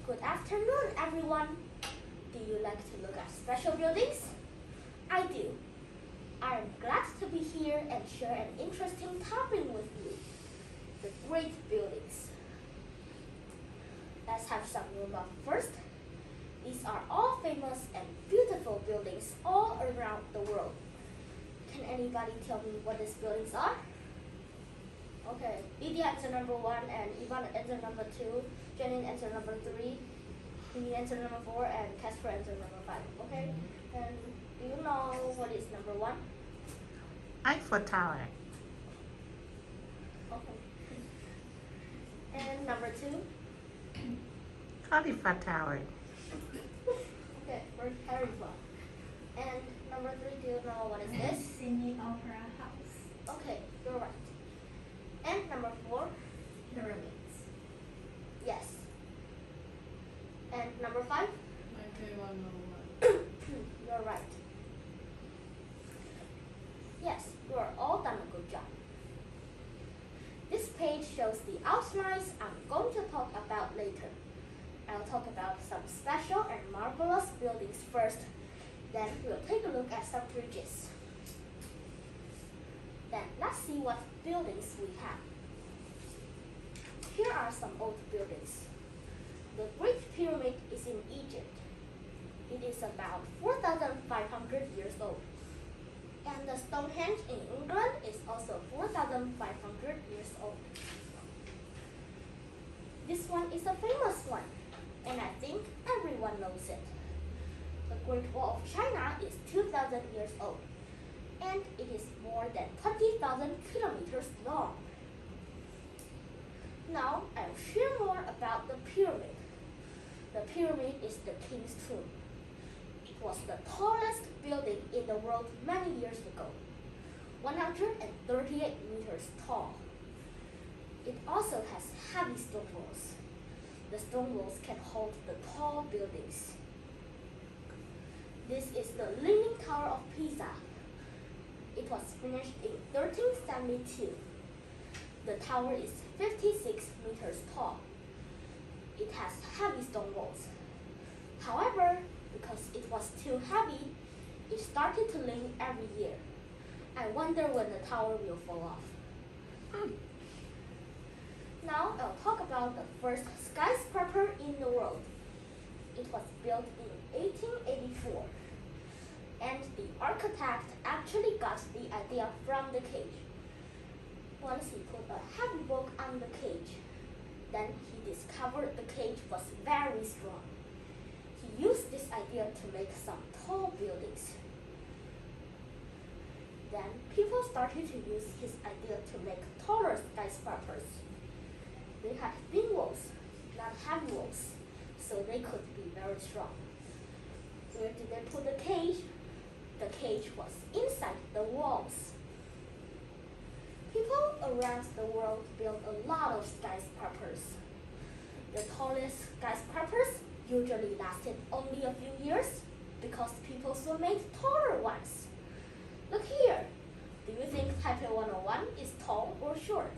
Good afternoon, everyone. Do you like to look at special buildings? I do. I am glad to be here and share an interesting topic with you, the great buildings. Let's have some warm-up first. These are all famous and beautiful buildings all around the world. Can anybody tell me what these buildings are? Okay, Lydia answer number 1 and Ivan answer number 2, Janine answer number 3, Mimi answer number 4, and Casper answer number 5. Okay, and do you know what is number 1? Eiffel Tower. Okay. And number 2? Khalifa Tower. Okay, we're very fun. And number 3, do you know what is this? Sydney Opera House. Okay, you're right. And number 4? Pyramids. Yes. And number 5? Michael0811. You're right. Yes, you are all done a good job. This page shows the outlines I'm going to talk about later. I'll talk about some special and marvelous buildings first. Then we'll take a look at some bridges. Then let's see what buildings we have. Here are some old buildings. The Great Pyramid is in Egypt. It is about 4,500 years old. And the Stonehenge in England is also 4,500 years old. This one is a famous one, and I think everyone knows it. The Great Wall of China is 2,000 years old, and it is more than 20,000 kilometers long. Now I'll share more about the pyramid. The pyramid is the king's tomb. It was the tallest building in the world many years ago, 138 meters tall. It also has heavy stone walls. The stone walls can hold the tall buildings. This is the Leaning Tower of Pisa. It was finished in 1372. The tower is 56 meters tall. It has heavy stone walls. However, because it was too heavy, it started to lean every year. I wonder when the tower will fall off. Now I'll talk about the first skyscraper in the world. It was built in 1884. And the architect actually got the idea from the cage. Once he put a heavy book on the cage, then he discovered the cage was very strong. He used this idea to make some tall buildings. Then people started to use his idea to make taller skyscrapers. They had thin walls, not heavy walls, so they could be very strong. Where did they put the cage? The cage was inside the walls. People around the world built a lot of skyscrapers. The tallest skyscrapers usually lasted only a few years because people still made taller ones. Look here. Do you think Taipei 101 is tall or short?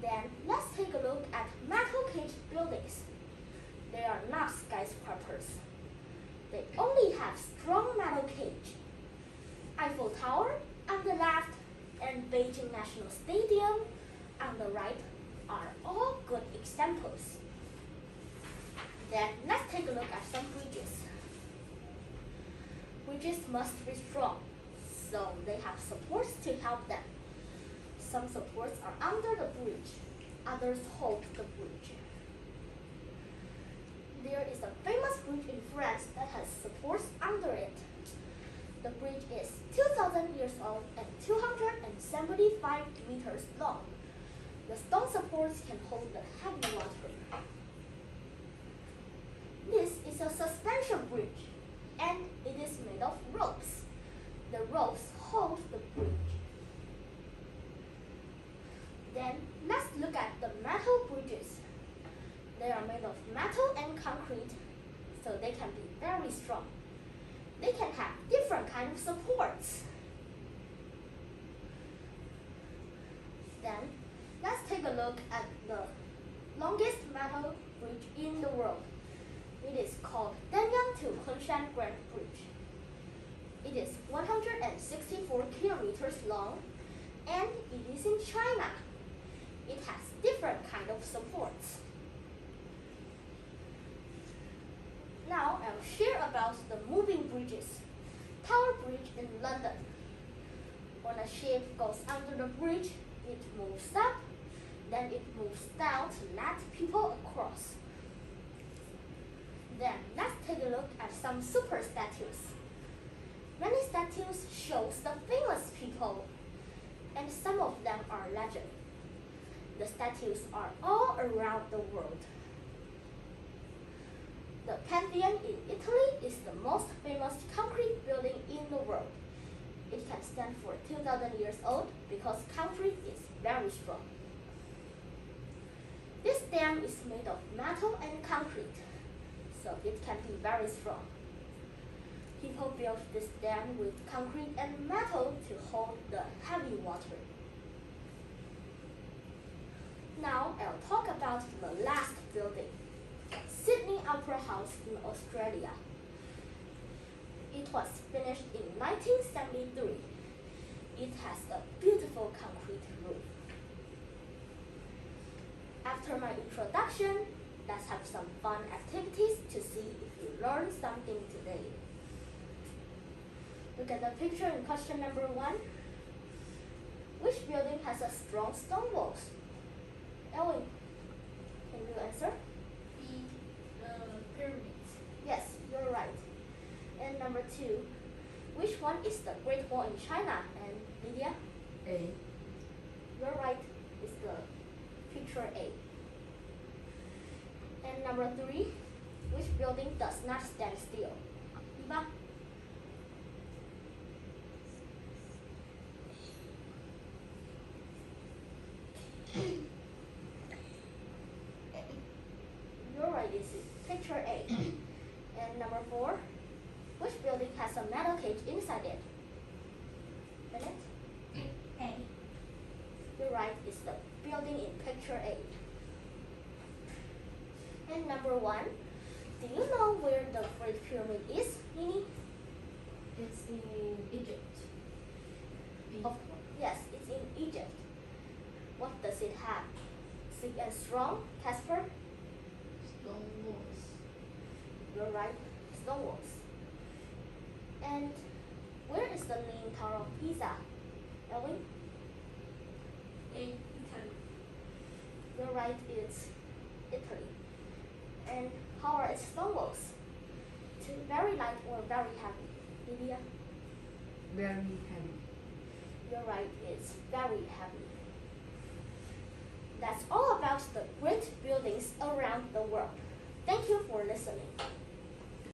Then let's take a look at metal cage buildings. They are not skyscrapers. They only have strong metal cage. Eiffel Tower on the left and Beijing National Stadium on the right are all good examples. Then let's take a look at some bridges. Bridges must be strong, so they have supports to help them. Some supports are under the bridge, others hold the bridge. There is a famous bridge in France that has supports under it. The bridge is 2,000 years old and 275 meters long. The stone supports can hold the heavy water. This is a suspension bridge, and it is made of ropes. The ropes hold the bridge. Then let's look at the metal bridges. They are made of metal and concrete, so they can be very strong. They can have different kinds of supports. Then let's take a look at the longest metal bridge in the world. It is called Danyang to Kunshan Grand Bridge. It is 164 kilometers long and it is in China. It has different kind of supports. Now I'll share about the moving bridges. Tower Bridge in London. When a ship goes under the bridge, it moves up, then it moves down to let people across. Then let's take a look at some super statues. Many statues shows the famous people, and some of them are legend. The statues are all around the world. The Pantheon in Italy is the most famous concrete building in the world. It can stand for 2,000 years old because concrete is very strong. This dam is made of metal and concrete, so it can be very strong. People built this dam with concrete and metal to hold the heavy water. Now I'll talk about the last building, Sydney Opera House in Australia. It was finished in 1973. It has a beautiful concrete roof. After my introduction, let's have some fun activities to see if you learned something today. Look at the picture in question number 1. Which building has a strong stone walls? Elwin, can you answer? The pyramids. Yes, you're right. And number 2, which one is the Great Wall in China? And Lydia? A. You're right, it's the picture A. And number 3, which building does not stand still? Eva? You're right, it's picture A. And number 4, which building has a metal cage inside it? Bennett? A. You're right, it's the building in picture A. And number 1, do you know where the Great Pyramid is, Nini? It's in Egypt. Of, yes, it's in Egypt. What does it have? Thick and strong, Casper? Stone walls. You're right, stone walls. And where is the Leaning Tower of Pisa? Elwin? In Italy. You're right, it's Italy. And how are its stone walls? Very light or very heavy? Lydia? Very heavy. You're right, it's very heavy. That's all about the great buildings around the world. Thank you for listening.